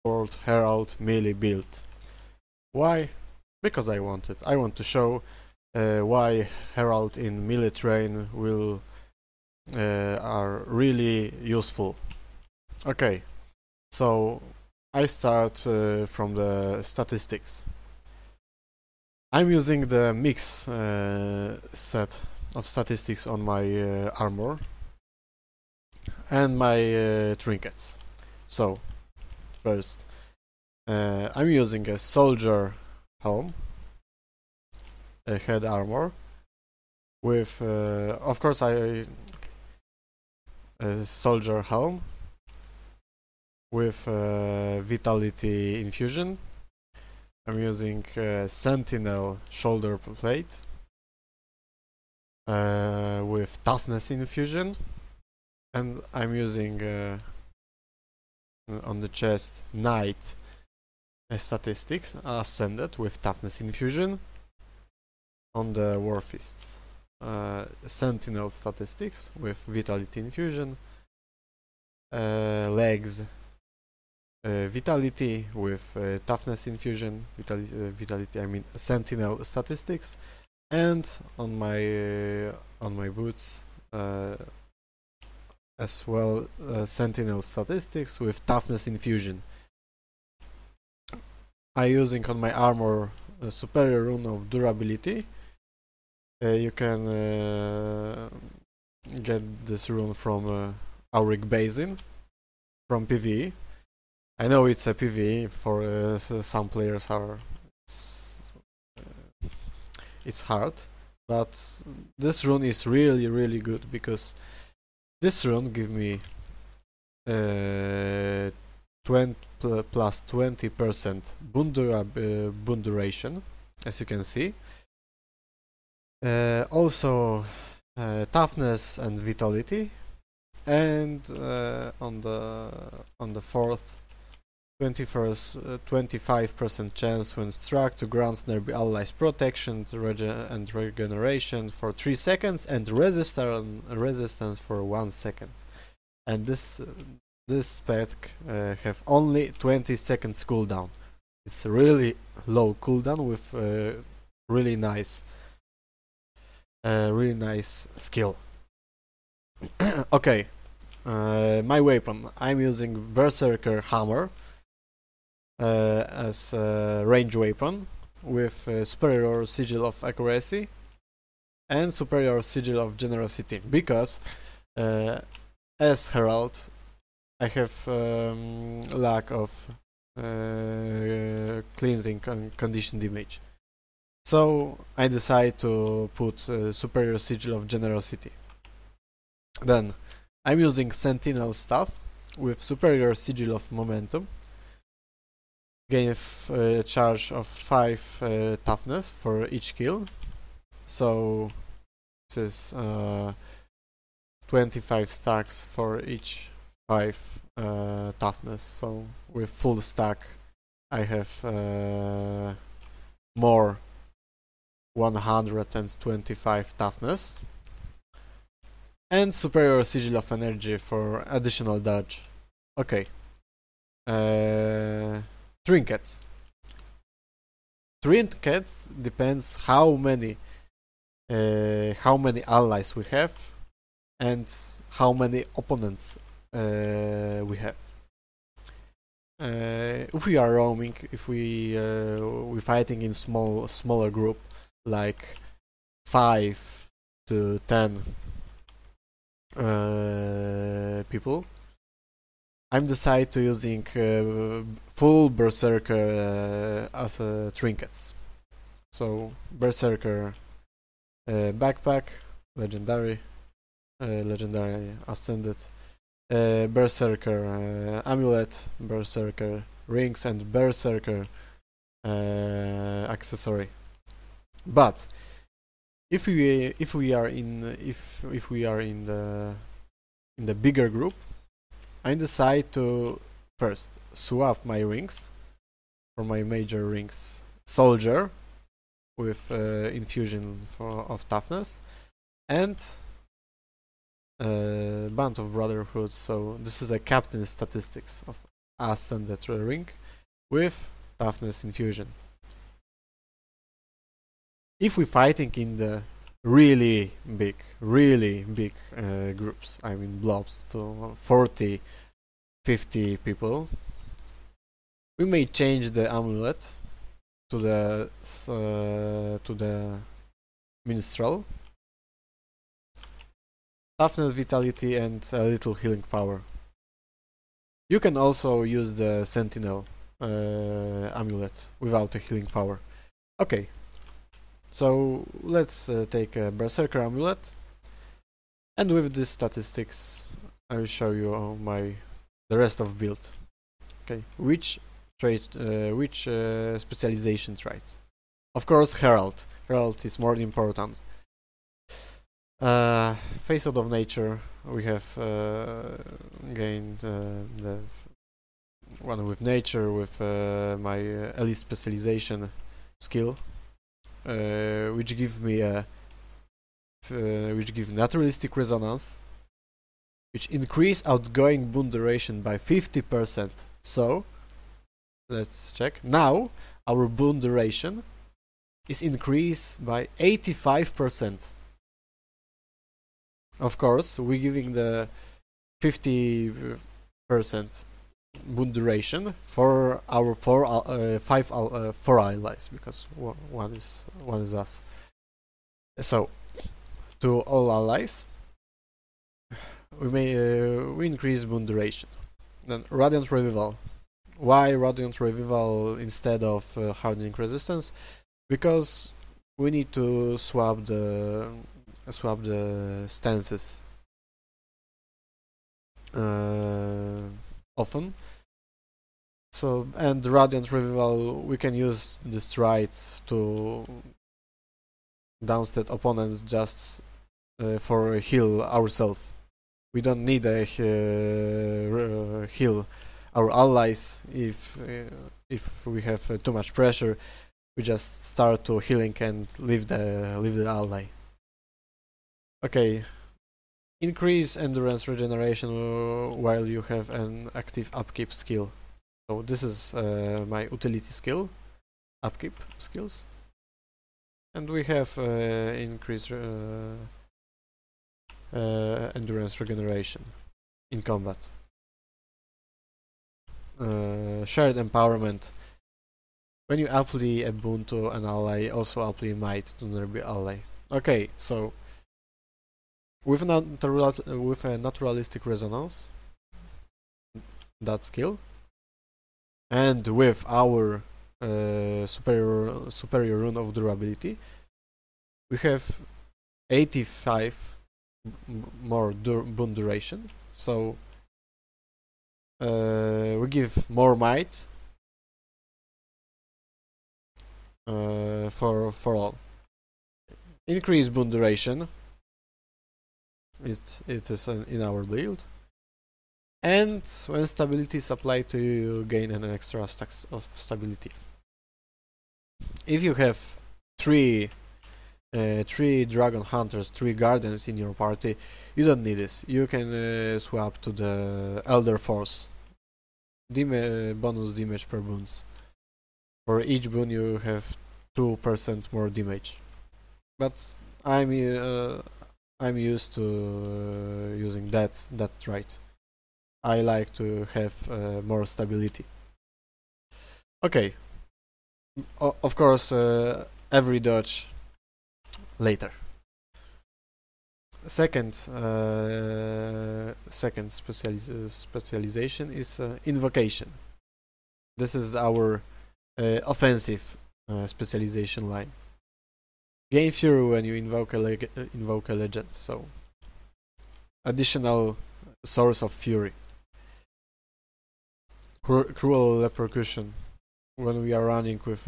World Herald melee build. Why? Because I want it. I want to show why Herald in melee terrain are really useful. Okay, so I start from the statistics. I'm using the mix set of statistics on my armor and my trinkets. So, first, I'm using a soldier helm, a head armor, with, of course, a soldier helm with vitality infusion. I'm using sentinel shoulder plate with toughness infusion, and I'm using on the chest knight statistics ascended with toughness infusion. On the warfists sentinel statistics with vitality infusion, legs vitality with toughness infusion, vitality I mean sentinel statistics, and on my boots as well sentinel statistics with toughness infusion. I using on my armor a superior rune of durability. You can get this rune from Auric Basin from PvE. I know it's a PvE for some players it's hard, but this rune is really good because this rune give me 20 plus 20% boon duration, as you can see. Also toughness and vitality, and on the fourth 25% chance when struck to grant nearby allies protection and regeneration for 3 seconds and resistance for 1 second. And this spec have only 20 seconds cooldown. It's really low cooldown with really nice skill. Okay, my weapon. I'm using Berserker Hammer as a range weapon with superior sigil of accuracy and superior sigil of generosity, because as Herald I have lack of cleansing and condition damage. So I decide to put superior sigil of generosity. Then I'm using sentinel staff with superior sigil of momentum. Gain a charge of 5 toughness for each kill. So this is 25 stacks for each 5 toughness. So with full stack I have more 125 toughness, and superior sigil of energy for additional dodge. Okay. Trinkets. Trinkets depends how many allies we have and how many opponents we have. If we are roaming, if we're fighting in smaller group, like 5 to 10 people, I'm decide to using full Berserker as trinkets. So Berserker backpack, legendary ascended, Berserker amulet, Berserker rings, and Berserker accessory. But if we are in the bigger group, I decide to first swap my rings for my major rings. Soldier with infusion of toughness, and Band of Brotherhood. So this is a captain statistics of ascended ring with toughness infusion. If we're fighting in the really big groups, I mean blobs to 40, 50 people, we may change the amulet to the minstrel, toughness, vitality, and a little healing power. You can also use the sentinel amulet without a healing power. Okay, so let's take a berserker amulet, and with these statistics I will show you the rest of build. Okay, which specialization traits? Of course, Herald. Herald is more important. Face out of nature, we have gained the one with nature with my elite specialization skill, which give naturalistic resonance, which increase outgoing boon duration by 50%. So let's check. Now our boon duration is increased by 85%. Of course, we're giving the 50% boon duration for our four allies, because one is us. So to all allies, we increase boon duration. Then Radiant Revival. Why Radiant Revival instead of Hardening Resistance? Because we need to swap the stances often. So, and Radiant Revival, we can use the strides to downstat opponents just for heal ourselves. We don't need a heal our allies if we have too much pressure. We just start to healing and leave the ally. Okay, increase endurance regeneration while you have an active upkeep skill. So this is my utility skill, upkeep skills, and we have increased endurance regeneration in combat. Shared empowerment. When you apply a boon to an ally, also apply might to nearby ally. Okay, so with a naturalistic resonance, that skill, and with our superior rune of durability, we have 85 more boon duration. So we give more might for all. Increase boon duration. It is in our build, and when stability is applied to you, you gain an extra stack of stability. If you have three dragon hunters, 3 guardians in your party, you don't need this. You can swap to the Elder Force. Bonus damage per boons. For each boon you have 2% more damage. But I'm used to using that trait. I like to have more stability. Okay. Of course, every dodge later. Second specialization is invocation. This is our offensive specialization line. Gain fury when you invoke a legend, so additional source of fury. Cruel repercussion. When we are running with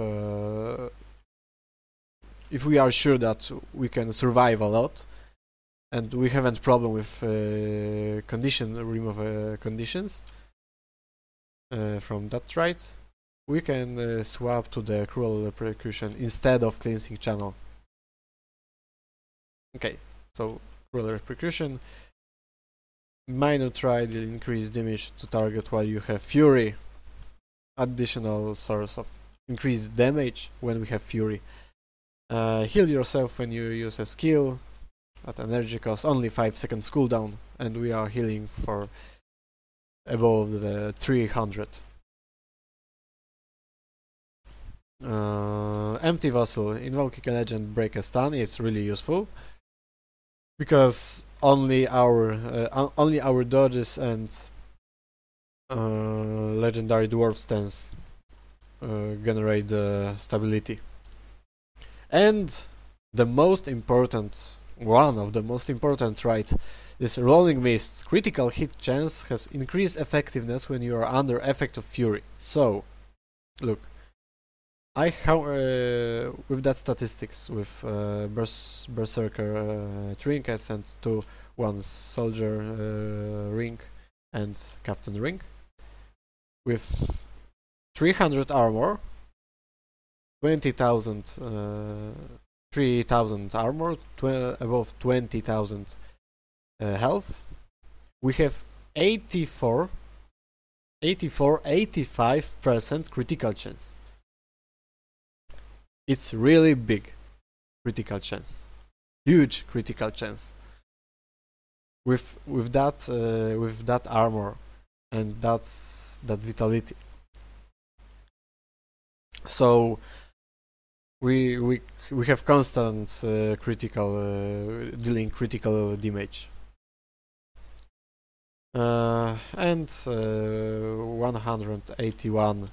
if we are sure that we can survive a lot and we haven't problem with remove conditions from that trait, we can swap to the cruel repercussion instead of cleansing channel. Okay, so cruel repercussion. Minor trait will increase damage to target while you have fury additional source of increased damage when we have Fury. Heal yourself when you use a skill. At energy cost only 5 seconds cooldown, and we are healing for above the 300. Empty Vessel, invoking a legend, break a stun is really useful because only our dodges and legendary dwarf stance generate the stability. And the most important, one of the most important trait, this Rolling Mist. Critical hit chance has increased effectiveness when you are under effect of Fury. So, look, with that statistics, with Berserker trinkets and 1 Soldier ring and Captain ring, with 300 armor, 20,000 3,000 armor, above 20,000 health, we have 85% critical chance. It's really big critical chance, huge critical chance. With that armor and that vitality. So we have constant dealing critical damage. And 181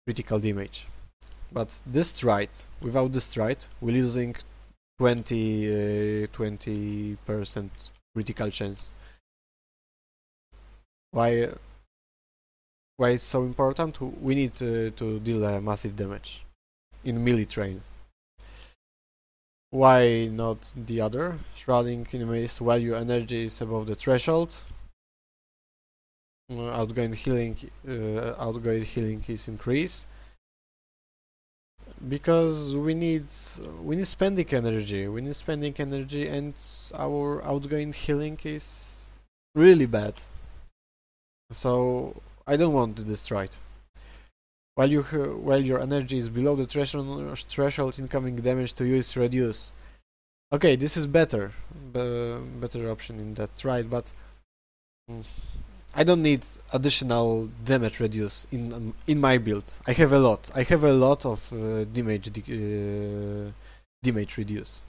critical damage. But this trait, without this trait, we're losing 20% critical chance. Why it's so important? We need to deal massive damage in melee train. Why not the other? Shrouding enemies while your energy is above the threshold. Outgoing healing is increased because we need spending energy. And our outgoing healing is really bad. So I don't want to destroy it. While your energy is below the threshold, incoming damage to you is reduced. Okay, this is better option in that trait, but I don't need additional damage reduce in my build. I have a lot of damage reduce.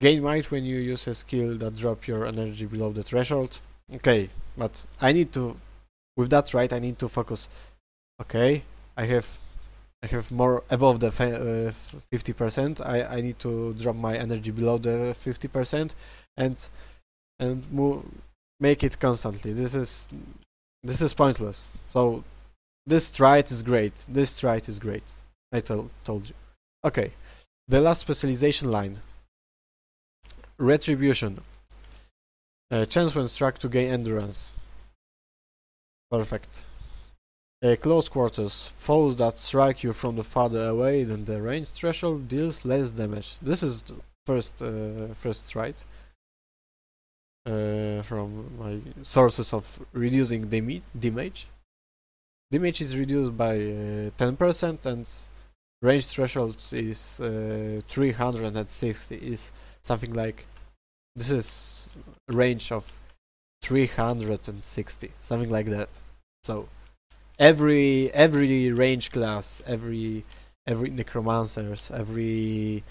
Gain might when you use a skill that drop your energy below the threshold. Okay, but with that trait I need to focus. Okay, I have more above the 50%. I need to drop my energy below the 50% and make it constantly. This is pointless. So this trait is great. I told you. Okay, the last specialization line. Retribution. Chance when struck to gain endurance. Perfect. Close quarters. Foes that strike you from the farther away than the range threshold deals less damage. This is the first trait from my sources of reducing damage. Damage is reduced by 10%, and range threshold is 360. Is something like this is range of 360, something like that. So every range class, every necromancers, every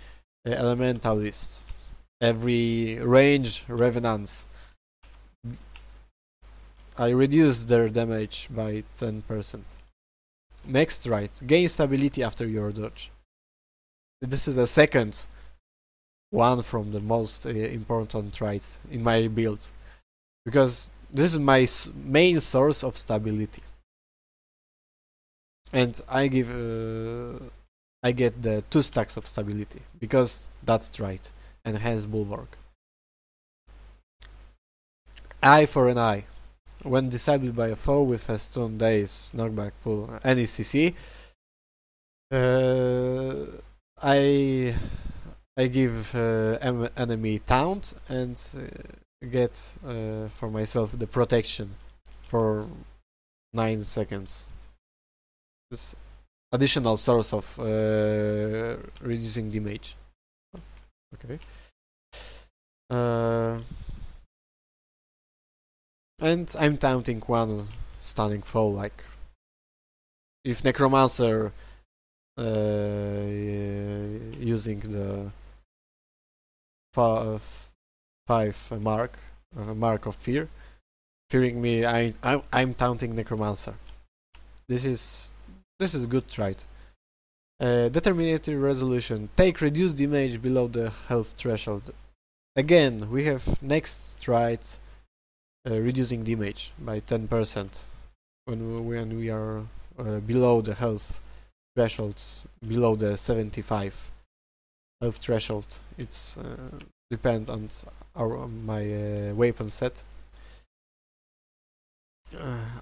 elementalist, every range revenants, I reduce their damage by 10%. Next trait, gain stability after your dodge. This is a second one from the most important traits in my build, because this is my main source of stability, and I get the 2 stacks of stability because that's trait. Enhanced bulwark. Eye for an eye. When disabled by a foe with a stun, daze, knockback, pull, any CC, I give enemy taunt and get for myself the protection for 9 seconds. this additional source of reducing damage. Okay. And I'm taunting one stunning foe, like if Necromancer using the 5 mark of fear, fearing me, I'm taunting Necromancer. This is good trait. Determinative resolution. Take reduced damage below the health threshold. Again, we have next trait, reducing damage by 10% when we are below the health threshold, below the 75 health threshold. It's depends on my weapon set.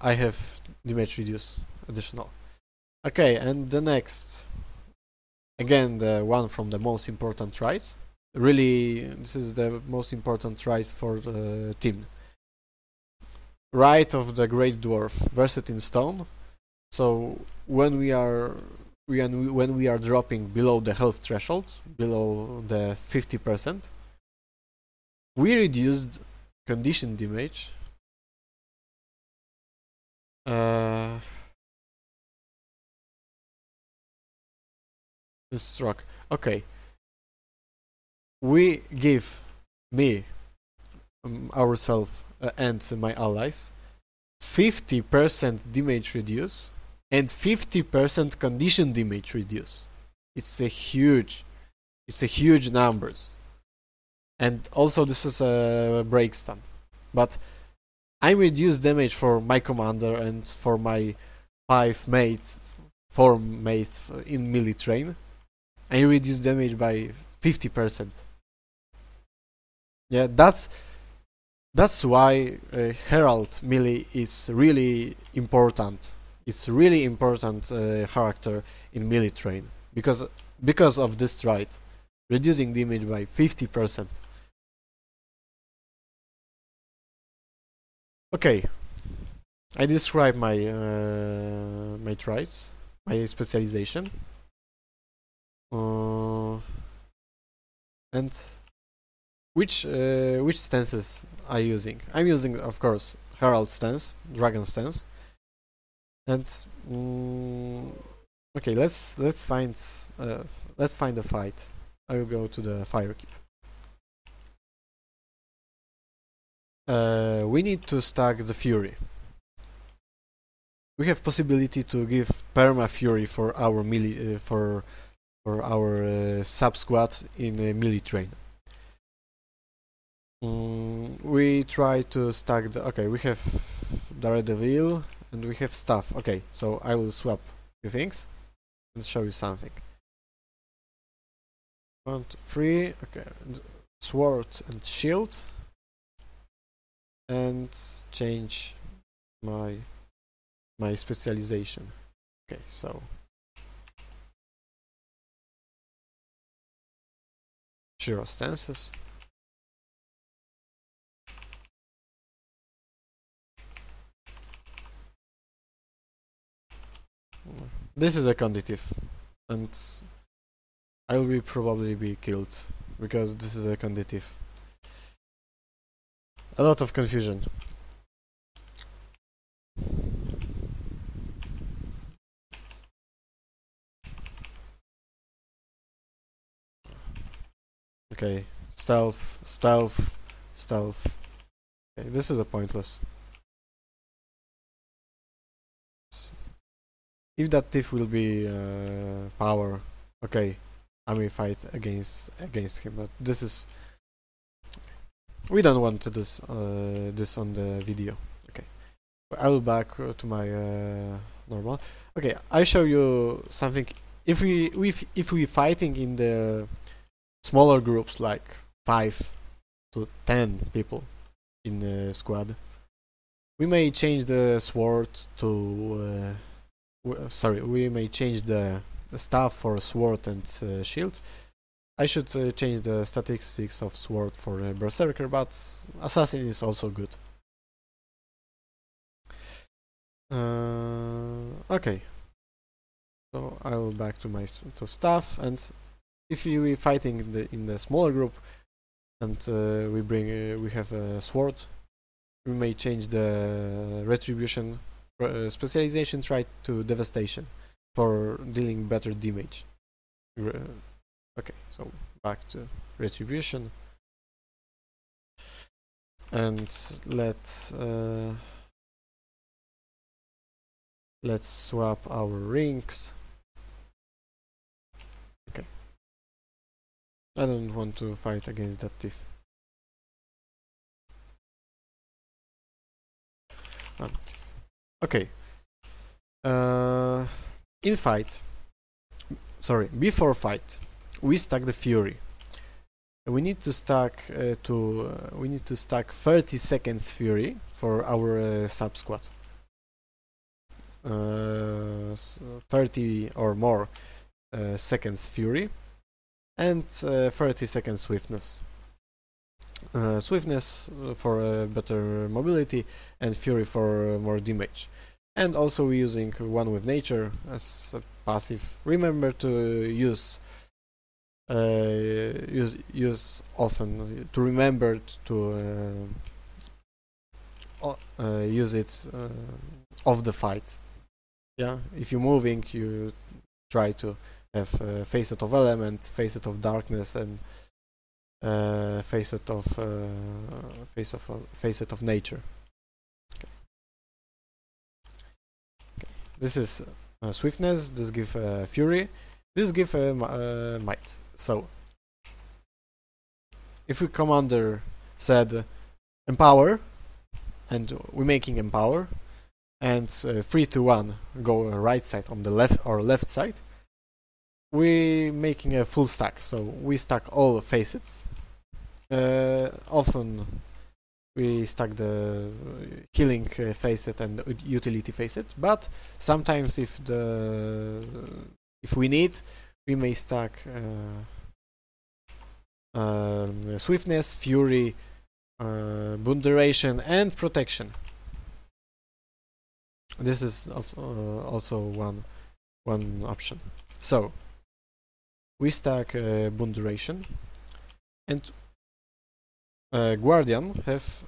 I have damage reduce additional. Okay, and the next, again, the one from the most important traits. Really, this is the most important trait for the team. Right of the Great Dwarf, versed in stone. So when we are dropping below the health threshold, below the 50%, we reduced condition damage. Struck. Okay. We give me, ourselves, and my allies 50% damage reduce and 50% condition damage reduce. It's a huge numbers. And also this is a break stun. But I reduce damage for my commander and for my 4 mates in melee train. I reduce damage by 50%. Yeah, that's why Herald melee is really important. It's really important character in melee train because of this trait, reducing damage by 50%. Okay, I describe my my traits, my specialization, and which stances I'm using. I'm using, of course, Herald stance, Dragon stance, and okay, let's find a fight. I will go to the fire keep. We need to stack the fury. We have possibility to give perma fury for our melee for our sub squad in a melee train. We try to stack the. Okay, we have Daredevil and we have stuff. Okay, so I will swap a few things and show you something. 1, 2, 3. Okay, sword and shield, and change my specialization. Okay, so Shiro stances. This is a conditive, and I will probably be killed because this is a conditive. A lot of confusion. Okay, stealth. Okay, this is a pointless. If that thief will be power, okay, I may fight against him. But this is, we don't want to this on the video. Okay, I will back to my normal. Okay, I show you something. If we fighting in the smaller groups, like 5 to 10 people in the squad, we may change the sword to. We may change the staff for sword and shield. I should change the statistics of sword for berserker, but assassin is also good. Okay, So I will back to my stuff, and if we fighting in the smaller group, and we have a sword, we may change the retribution specialization trait to devastation for dealing better damage. Okay, so back to retribution, and let's swap our rings. Okay, I don't want to fight against that thief. Okay. In fight, sorry, before fight, we stack the fury. We need to stack 30 seconds fury for our sub squad. 30 or more seconds fury and 30 seconds swiftness. Swiftness for better mobility and fury for more damage. And also we're using one with nature as a passive. Remember to use often, to remember to use it off the fight. Yeah, if you're moving, you try to have facet of element, facet of darkness, and facet of nature. Okay. Okay. This is swiftness. This gives fury. This gives might. So, if we commander said empower, and we're making empower, and 3 to 1 go right side on the left or left side, we're making a full stack. So we stack all facets. Often we stack the healing facet and utility facet, but sometimes if we need, we may stack swiftness, fury, boon duration, and protection. This is also one option. So we stack boon duration, and Guardian have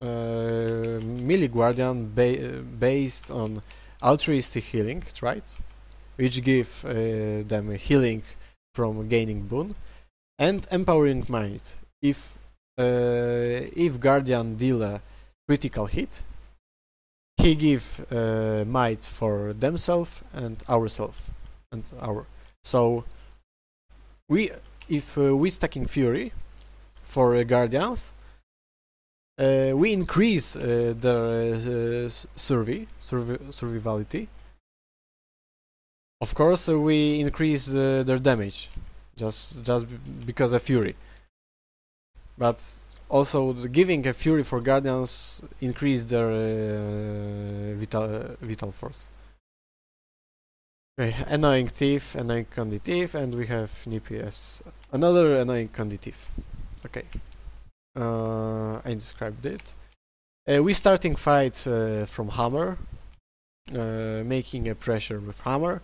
melee Guardian based on altruistic healing, right? Which give them a healing from gaining boon, and empowering might. If Guardian deal a critical hit, he give might for themselves and ourselves and our. So if we stacking fury for guardians, we increase their survivability. Of course, we increase their damage just because of fury. But also, giving a fury for guardians increase their vital force. Okay, annoying thief, annoying candy thief, and we have Nippy as another annoying candy thief. Okay, I described it. We starting fight from hammer, making a pressure with hammer.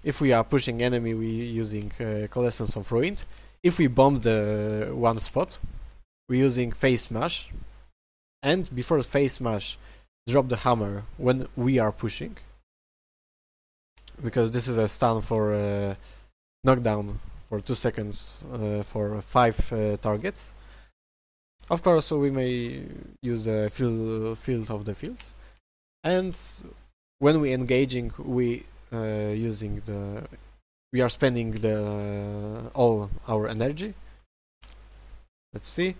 If we are pushing enemy, we using Coalescence of Ruin. If we bomb the one spot, we're using face smash. And before face smash, drop the hammer when we are pushing, because this is a stun for knockdown for 2 seconds for 5 targets. Of course, we may use the field of the fields, and when we engaging, we are spending all our energy. Let's see.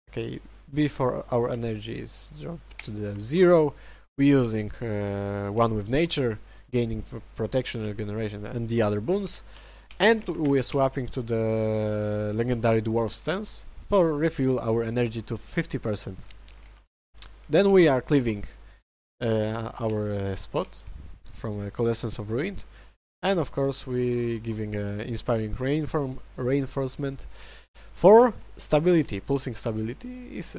Okay, before our energy is dropped to the 0, we're using one with nature, gaining protection, regeneration, and the other boons, and we're swapping to the legendary dwarf stance for refuel our energy to 50%. Then we are cleaving our spot from Coalescence of Ruin, and of course we giving inspiring reinforcement for stability. Pulsing stability is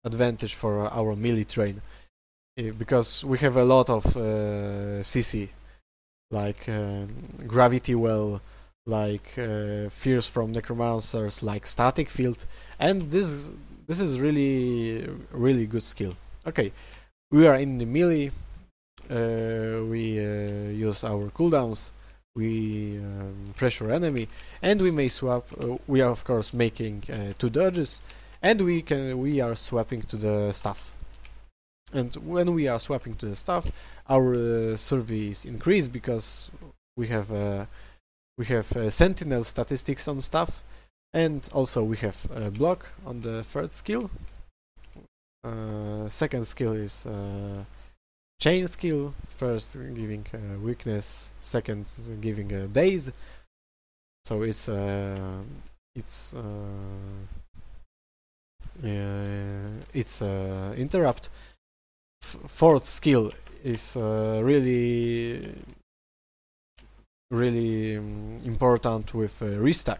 advantage for our melee train, because we have a lot of CC, like gravity well, like fears from necromancers, like static field, and this is really good skill. Okay, we are in the melee. We use our cooldowns. We pressure enemy, and we may swap. We are of course making 2 dodges, and we are swapping to the staff. And when we are swapping to the staff, our survey is increased because we have sentinel statistics on staff, and also we have block on the 3rd skill. Second skill is chain skill. First giving weakness, second giving daze. So it's interrupt. Fourth skill is really important with restack,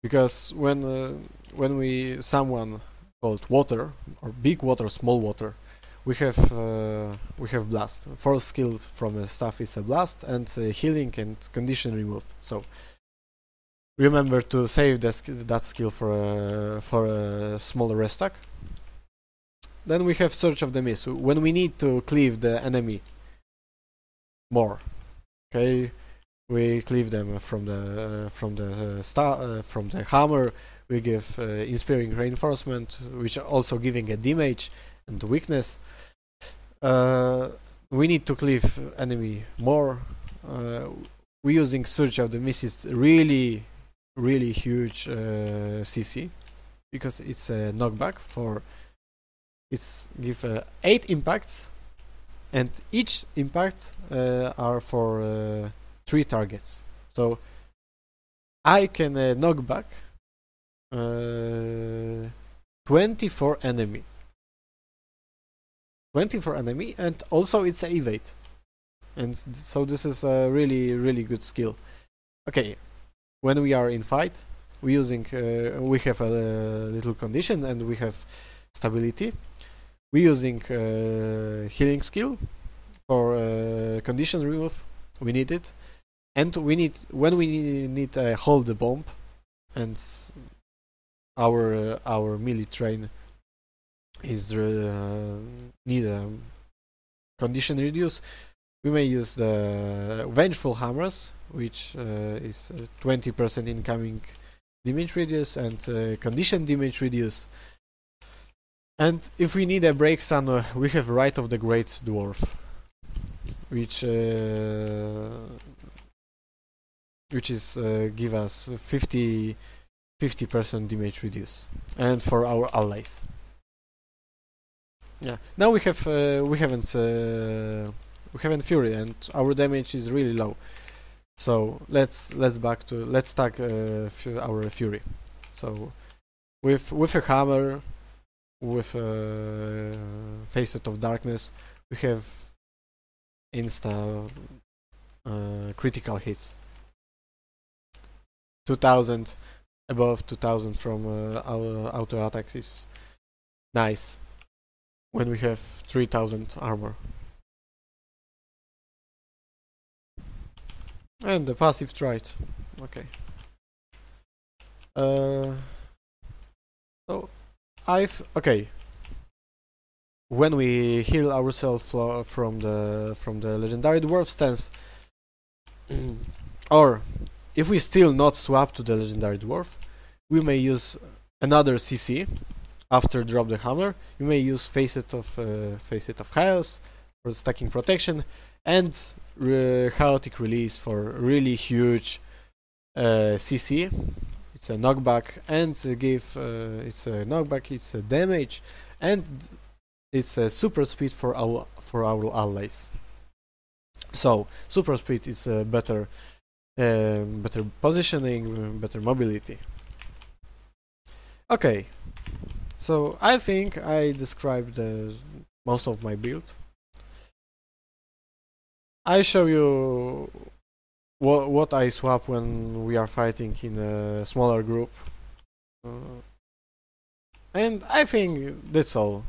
because when someone called water or big water, small water, we have blast. Fourth skill from a staff is a blast, and healing and condition remove. So remember to save that skill for a smaller restack. Then we have Search of the Mist, when we need to cleave the enemy more. Okay, we cleave them from the hammer. We give Inspiring Reinforcement, which are also giving a damage and weakness. We need to cleave enemy more. We using Search of the Mist is really huge CC, because it's a knockback for. It's give 8 impacts, and each impact are for 3 targets. So I can knock back 24 enemy. 24 enemy, and also it's evade. And so this is a really good skill. Okay, when we are in fight, we using we have a little condition, and we have stability. We using healing skill for condition remove. We need it, and we need when we need hold the bomb, and our melee train is need a condition reduce. We may use the Vengeful Hammers, which is 20% incoming damage reduce and condition damage reduce. And if we need a break stun, we have Rite of the Great Dwarf, which is give us 50% damage reduce, and for our allies. Yeah. Now we haven't Fury, and our damage is really low. So let's stack our Fury. So with a hammer, with Facet of Darkness, we have insta critical hits. 2000, above 2000 from our auto attacks is nice when we have 3000 armor. And the passive trait. Okay. So okay. When we heal ourselves from the legendary dwarf stance, or if we still not swap to the legendary dwarf, we may use another CC after drop the hammer. You may use Facet of Chaos for stacking protection, and Chaotic Release for really huge CC. It's a knockback, and it's a knockback, it's a damage, and it's a super speed for our allies. So super speed is better positioning, better mobility. Okay, so I think I described most of my build. I show you what I swap when we are fighting in a smaller group. And I think that's all.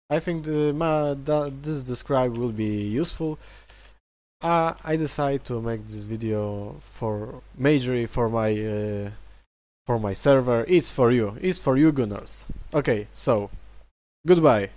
I think this describe will be useful. I decide to make this video for majorly for my server. It's for you. It's for you, Gunners. Okay, so goodbye.